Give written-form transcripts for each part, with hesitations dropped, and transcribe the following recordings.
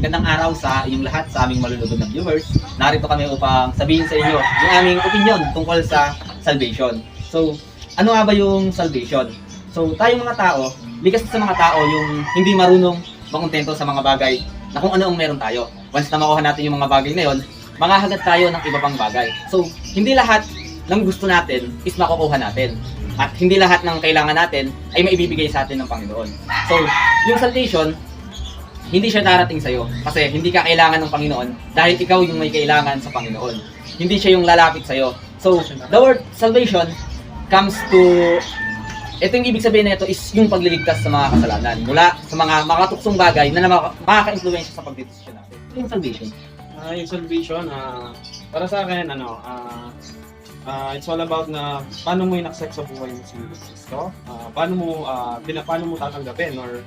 Magandang araw sa inyong lahat, sa aming malulugod na viewers. Narito kami upang sabihin sa inyo yung aming opinion tungkol sa salvation. So, ano nga ba yung salvation? So, tayong mga tao, likas sa mga tao yung hindi marunong makontento sa mga bagay na kung ano ang meron tayo. Once na makuha natin yung mga bagay na yun, makahagat tayo ng iba pang bagay. So, hindi lahat ng gusto natin is makukuha natin. At hindi lahat ng kailangan natin ay maibibigay sa atin ng Panginoon. So, yung salvation, hindi siya darating sa'yo kasi hindi ka kailangan ng Panginoon dahil ikaw yung may kailangan sa Panginoon. Hindi siya yung lalapit sa'yo. So, the word salvation comes to... Ito yung ibig sabihin nito is yung pagliligtas sa mga kasalanan mula sa mga makatuksong bagay na makaka-influensya sa pagdedesisyon natin. Ito yung salvation. Yung salvation, para sa akin, it's all about na paano mo in-accept sa buhay mo si Cristo, paano mo tatanggapin or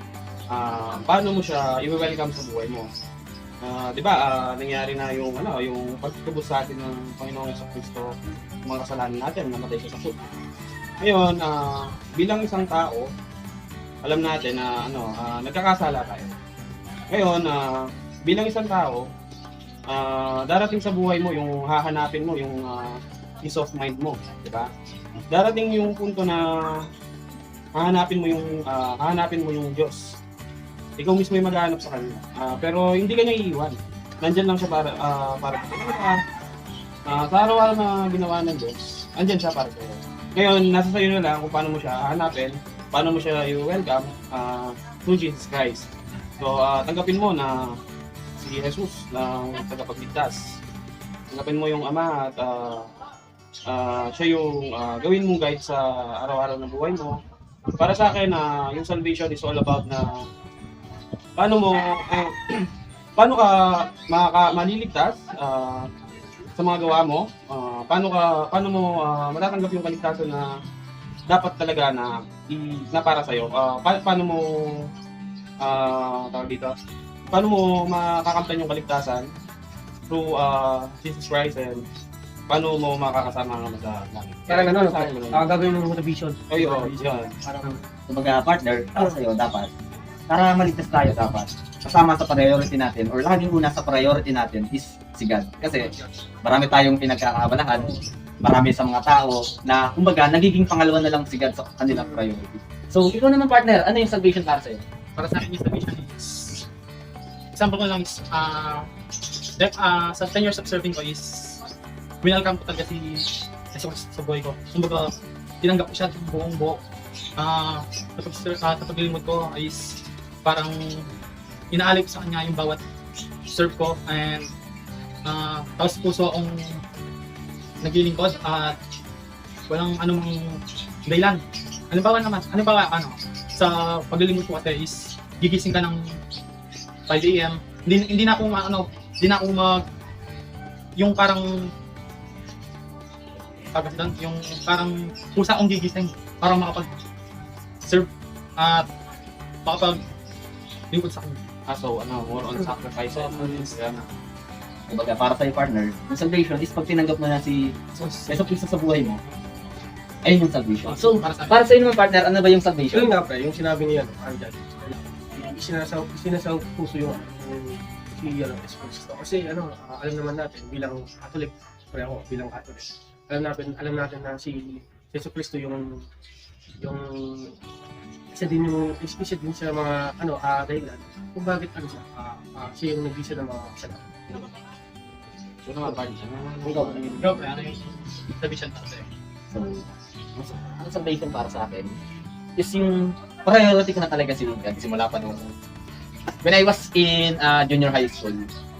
paano mo siya i-welcome sa buhay mo. 'Di ba? Nangyari na yung pagtubos sa atin ng Panginoong Kristo, mga kasalanan natin, namatay siya sa krus. Ngayon, bilang isang tao, alam natin na nagkakasala tayo. Ngayon, bilang isang tao, darating sa buhay mo yung hahanapin mo yung peace of mind mo, 'di ba? Darating yung punto na hahanapin mo yung Diyos. Ikaw mismo yung maghahanap sa kanya. Pero hindi ka niya iiwan. Nandiyan lang siya para sa araw-araw na ginawa ng Diyos, andyan siya para sa'yo. Ngayon, nasa sa'yo na lang kung paano mo siya hahanapin, paano mo siya i-welcome through Jesus Christ. So, tanggapin mo na si Jesus ng tagapagligtas. Tanggapin mo yung Ama at siya yung gawin mong guide sa araw-araw na buhay mo. Para sa akin, yung salvation is all about na paano ka maliligtas sa mga gawa mo, paano mo matatanggap yung kaligtasan na dapat talaga na para sa iyo. Paano mo paano mo makakamtan yung kaligtasan through Jesus Christ, and paano mo makakasama naman sa langit. Parang gagawin mo ng motivation. Ayun, yan. Parang, kumbaga partner, para sa'yo dapat, para maligtas tayo dapat, kasama sa priority natin or laging una sa priority natin is si God. Kasi marami tayong pinagkakaabalahan, marami sa mga tao na kumbaga nagiging pangalawa na lang si God sa kanilang priority. So, ikaw naman partner, ano yung salvation para sa'yo? Para sa akin yung salvation is, example ko lang is, sa 10 years of serving ko is, winelcome ko talaga si Jesus sa buhay ko. Kumbaga, tinanggap ko siya buong buo. Sa paglilingkod ko is, parang inaalip sa kanya yung bawat serve ko, and tapos puso akong naglilingkod at walang anumang dahilan. Halimbawa, sa paglilingkod ko kasi is gigising ka ng 5 AM. Hindi na ako yung parang yung parang pusa akong gigising para makapag-serve at makapag-lingkod sa kanya. So, more on sacrifice. Kumbaga para sa'yo partner, yung salvation is pag tinanggap mo na si Jesus Cristo sa buhay mo, ayun yung salvation. So, para sa'yo naman partner, ano ba yung salvation? Yun nga pre, yung sinabi niya, andyan. Isinasaw puso yung si Jesus. Kasi alam naman natin bilang Catholic, pre ako bilang Catholic. Alam natin na si Jesus Cristo yung isa din sa mga dahilan kung bakit siya yung nagbisa ng mga kasalanan. So, naman, Ikaw, ano yung salvation para sa'yo? So, ang salvation para sa akin is yung priority ko na talaga si God simula pa nung when I was in junior high school.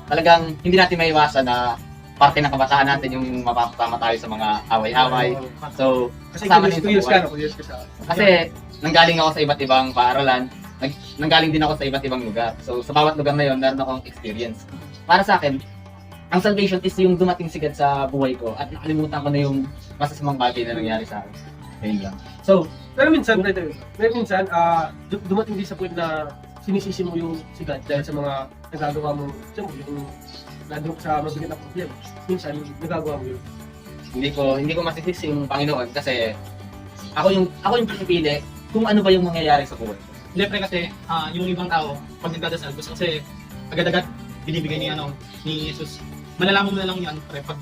Talagang hindi natin maiwasan na parte ng kabataan natin yung mapapatama tayo sa mga away-away. So, Kasi kasama two din years sa ka buhay. sa Kasi nanggaling ako sa iba't ibang paaralan, nanggaling din ako sa iba't ibang lugar. So, sa bawat lugar na yun, meron akong experience. Para sa akin, ang salvation is yung dumating si God sa buhay ko at nakalimutan ko na yung masasamang bagay na nangyari sa akin. Ayun lang. So, Pero minsan, dumating din sa point na sinisisi mo yung si God dahil sa mga nagagawa mo, yung lalo sa mabigat na problema. Minsan, nagagawa mo yun. hindi ko masisisi yung Panginoon kasi ako yung pinipili kung ano ba yung mangyayari sa buhay. Hindi pre kasi yung ibang tao pag nagdadasal gusto kasi agad-agad binibigay ni Jesus. Malalaman mo na lang yan, pre, pag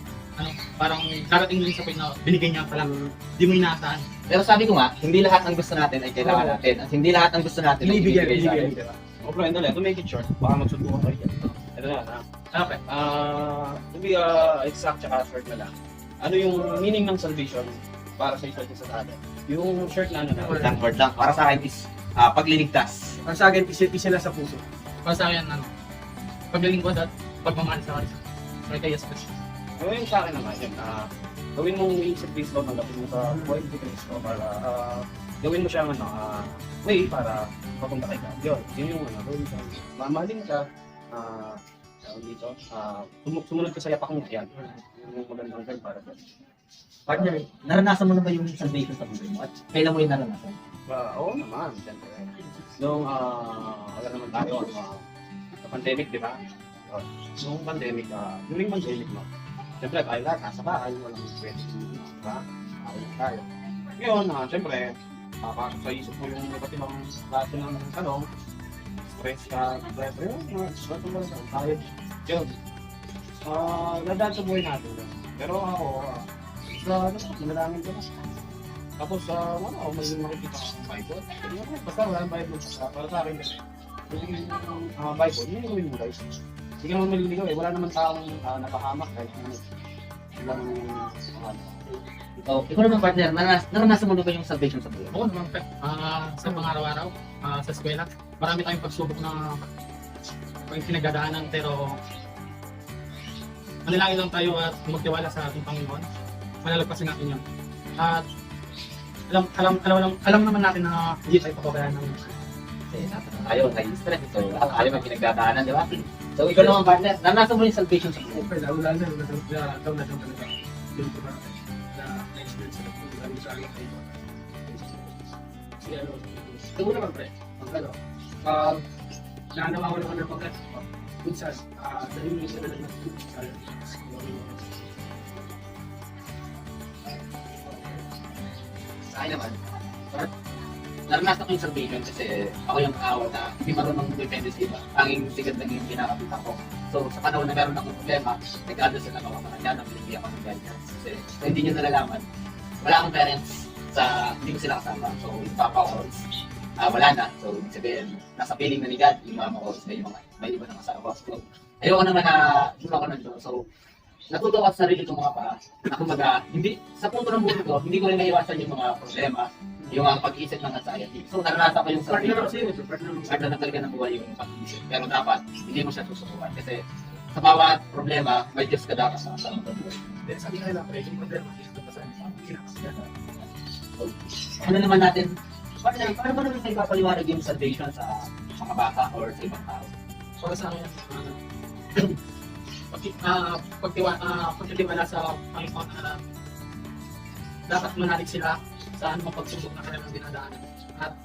parang darating din sa point na binigay niya pala, di mo inaasahan. Pero sabi ko nga, hindi lahat ng gusto natin ay kailangan natin. At hindi lahat ng gusto natin ay Ibibigay, ibibigay sa atin. ibibigay. Di ba? O bro, and to make it short, baka magsuntukan kayo dyan. Ito na, Okay. to be exact tsaka short na lang. Ano yung meaning ng salvation para sa isa't isa sa atin? Yung short na ano na. Word lang. Para sa akin is pagliligtas. Ang sa akin, isa na sa puso. Para sa akin, paglilingkod at pagmamahal sa kanisa. Kay Jesus Christ. Ano yung sa akin naman, yun, gawin mong iisip Kristo, tanggapin mo sa buhay ni Kristo para gawin mo siyang way para papunta kay God. Yun yung gawin mo siyang mamahalin ka, dito, sumunod ka sa yapak niya, yan. Yung magandang God para doon. Partner, naranasan mo na ba yung salvation sa buhay mo? At kailan mo yung naranasan? Oo naman, siyempre. Nung, wala naman tayo, sa pandemic, di ba? Nung pandemic, during pandemic, no? Siyempre, tayo lahat, nasa bahay, walang pwede, di ba? Ayaw tayo. Ngayon, siyempre, papasok sa isip mo yung iba't ibang klase ng tanong, stress ka, pressure, tayo. Yun. Nadaan sa buhay natin. Pero ako, manalangin ko na. Tapos, wala ako, may makikita ko ng Bible. Basta wala ng Bible. Para sa akin kasi, yung Bible, yun yung gawin mo guys. Hindi ka naman maliligaw eh. Wala naman taong napahamak kahit ilang Ikaw naman partner, naranasan mo na ba yung salvation sa buhay mo? Oo naman, pre. Sa pang-araw-araw, sa eskwela, marami tayong pagsubok na pinagdadaanan, pero manalangin lang tayo at magtiwala sa ating Panginoon. Malalagpasin natin yan. At alam naman natin na hindi tayo papabayaan ng Kasi tayo, stress. So, lahat tayo may pinagdadaanan, di ba? So, ikaw naman partner, naranasan mo yung salvation sa buhay mo? Siyempre, lalo na talaga. Yung ko na-experience na kung galing sa akin kayo. Kasi ito mo naman pre, pag naanawa ko naman ng pagkat, minsan, dahil mo isa na lang sa Sa akin naman, naranasan ko yung salvation kasi ako yung kaawal na hindi marunong depende sa iba. Tanging sigat lang yung pinakapitan ko. So, sa panahon na meron akong problema, nag-adjust na ako sa kanya na pinigyan ako ng guidance. Kasi hindi nyo nalalaman, wala akong parents sa hindi ko sila kasama. So, yung papa ko, wala na. So, ibig sabihin, nasa piling na ni God, yung mama ko, may iba ng asawa. So, ayoko naman na muna ko nandun. So, natuto ako sa sarili kong mga paa. Na kumbaga, hindi, sa punto ng buhay ko, hindi ko rin naiwasan yung mga problema, yung pag-iisip ng anxiety. So, naranasan ko yung partner ako salvation. sa'yo, partner ako Partner na talaga ng buhay yung pag-iisip. Pero dapat, hindi mo siya susubukan. Kasi sa bawat problema, may Diyos ka dapat sa kasama ng buhay. sa'yo. Sabi ka nila, pre, yung problema, ito pa sa'yo. Ano naman natin, paano ba naman tayo papaliwanag yung salvation sa mga bata or sa ibang tao? para sa akin, pagtitiwala sa Panginoon na dapat manalig sila sa anumang pagsubok na kanilang dinadaanan. At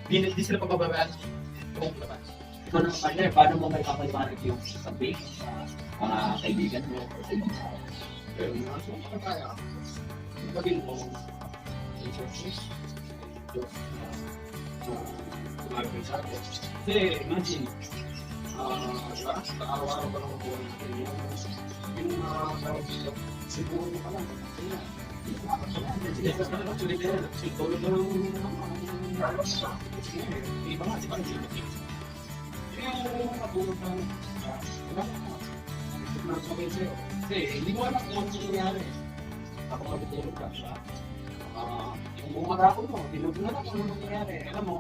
di sila pababayaan ng buong laban. Ikaw naman partner, paano mo may papaliwanag yung salvation sa mga kaibigan mo or sa ibang tao? Pero nasa mga kaya, sabihin mo, resources, Diyos na kumain sa atin. Kasi imagine, diba, sa araw-araw pa lang ang buhay natin yung tawag dito, siguro pa lang, actually, kasi tulad na ng iba nga, di ba, yung katulad ng kasi hindi mo alam kung ano nangyayari. Ako matutulog ka, diba? Yung buong maghapon mo, tinulog na lang kung ano nangyayari. Alam mo,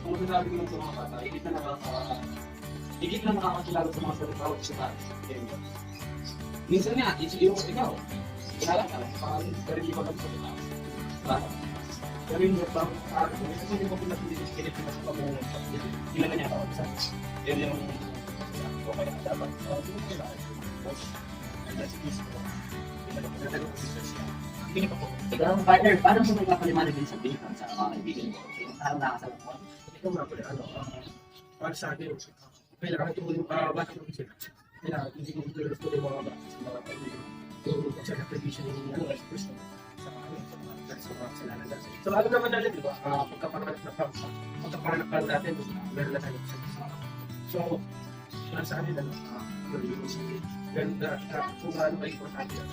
kung masasabi ko lang sa mga bata, higit na nakakakilala sa mga salita o sa tayo. Minsan nga, yung ikaw, kilala ka, parang hindi ko alam sa salita. Diba? Pero yung nagbago sa akin, kasi hindi ko pinag-kilit na sa pamungan. Kilala niya ako, isa. Yan yung so kaya dapat Hindi pa po. Ikaw naman partner, paano mo may papaliwanag yung salvation sa mga kaibigan mo? Sa ibang tao nakasalat mo? Ito nga pala, para sa akin, kailangan tuloy bata ko sila. Kailangan hindi ko tuloy mga bata sa mga kaibigan. Yung sa tradition ng Kristo sa mga kasalanan natin. So alam naman natin, di ba, pagkaparanap natin, meron na tayo sa Kristo. So, para sa kanila, ganda, kung gaano ba importante yan.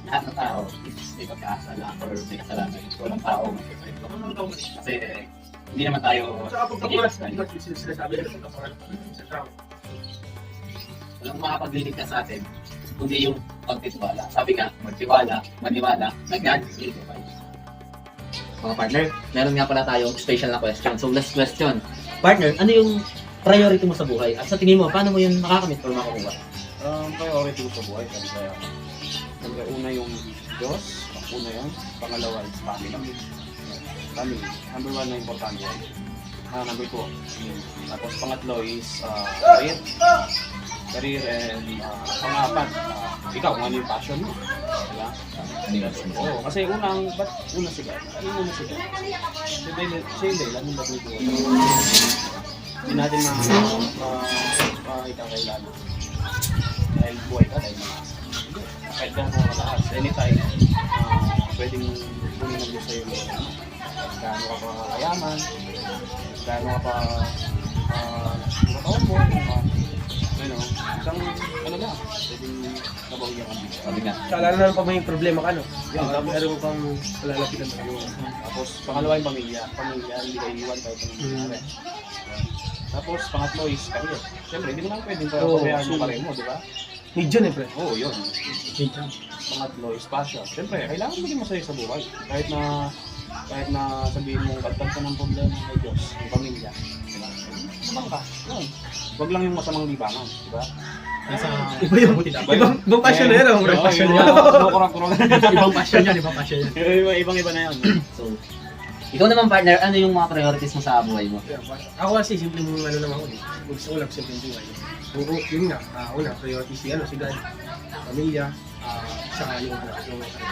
Lahat ng tao is may pagkakasala or may kasalanan. Walang tao. Kasi hindi naman tayo Tsaka pagkapulas, sinasabi nila pagkapulas sa tao. walang makapagliligtas sa atin kundi yung pagtitiwala. Sabi nga, magtiwala, maniwala, nag-identify. Mga partner, meron nga pala tayong special na question. So last question. Partner, ano yung priority mo sa buhay? At sa tingin mo, paano mo yun makakamit or makukuha? Priority ko sa buhay, siyempre una yung Diyos, una yun, pangalawa is family. Family, number 1 na importante. Number 2, tapos pangatlo is career and pangapat, ikaw, kung ano yung passion mo. Diba? Oo, kasi ba't una siya? Ano muna siya? Siya yung dahilan yung ba't may buhay. Hindi natin ikakailan. Dahil buhay ka, dahil malakas. Kahit gano'n ka kataas, anytime, pwedeng kunin ng Diyos sa'yo. Gaano ka pa kayaman, gaano ka pa mataon mo, isang lang, pwedeng nabawiyan ang Diyos. Sabi nga, Sa lalo na pag may problema ka, no? Yun, tapos- Meron kang palalapitan na. Tapos pangalawa yung pamilya, hindi ka iiwan kahit anong nangyari. Tapos pangatlo is career. Siyempre, hindi mo lang pwedeng pabayaan yung career mo, di ba? Need yun, pre. Oo, yun. Pangatlo is passion. Siyempre, kailangan maging masaya sa buhay. Kahit na sabihin mo, bagtag ka ng problema kay Diyos, yung pamilya. Diba? Sabang ka. Yun. Huwag lang yung masamang libangan. Diba? Nasa Iba yung- Ibang passion na yun, oh, bro. Passion Yung yan. kurang-kurang. Ibang passion yan, ibang passion yan. Ibang-iba na yun. so, ikaw naman partner, ano yung mga priorities mo sa buhay mo? Ako kasi, simple mong ano naman ako. Gusto ko lang simple yung buhay. Yun nga, una, priority si God, pamilya, saka yung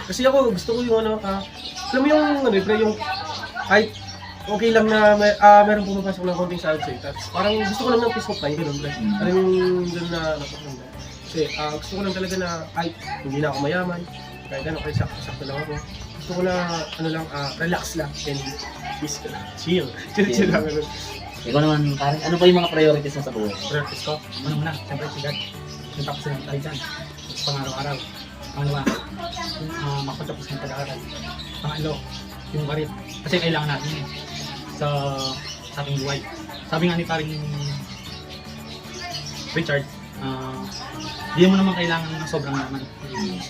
kasi ako, gusto ko yung alam mo yung, pre, yung, kahit okay lang na meron pumapasok ng konting sa outside. Tapos parang gusto ko lang ng peace of mind, gano'n, pre. Alam yung gano'n na napakaganda. Kasi gusto ko lang talaga na kahit hindi na ako mayaman, kahit ano, kahit sakto lang ako. Gusto ko na, relax lang and peace ka lang. Chill lang, gano'n. Ikaw naman, parang ano ba yung mga priorities mo sa buhay? Priorities ko, muna, siyempre si God. Yung tapos na tayo dyan. Tapos pang-araw-araw. Pangalawa, makapagtapos ng pag-aaral. Pangalo, yung karir. Kasi kailangan natin yun sa ating buhay. Sabi nga ni paring Richard, di mo naman kailangan ng sobrang naman.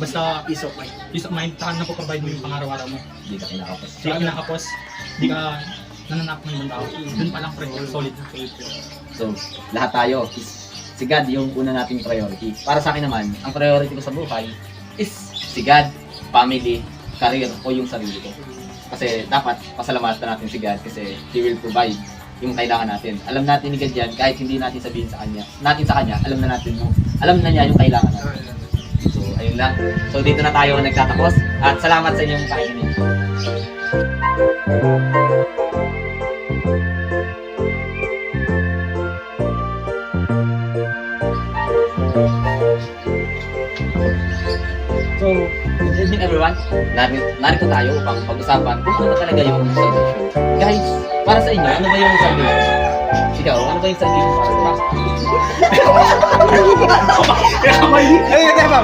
Basta Peace of mind. peace of mind, saka napoprovide mo yung pang-araw-araw mo. Hindi ka kinakapos. Di ka kinakapos, di ka nananap ng ibang tao. Doon pa lang solid na. So, lahat tayo, si God yung una nating priority. Para sa akin naman, ang priority ko sa buhay is si God, family, career, o yung sarili ko. Kasi dapat pasalamatan natin si God kasi He will provide yung kailangan natin. Alam natin ni God yan, kahit hindi natin sabihin sa kanya, alam na niya yung kailangan natin. So, ayun lang. So, dito na tayo nagtatapos at salamat sa inyong pakikinig. So, good evening everyone. Narito tayo upang pag-usapan kung ano ba talaga yung salvation. Guys, para sa inyo, ano ba yung salvation? Ikaw, ano ba yung salvation para sa inyo? Ay, teka,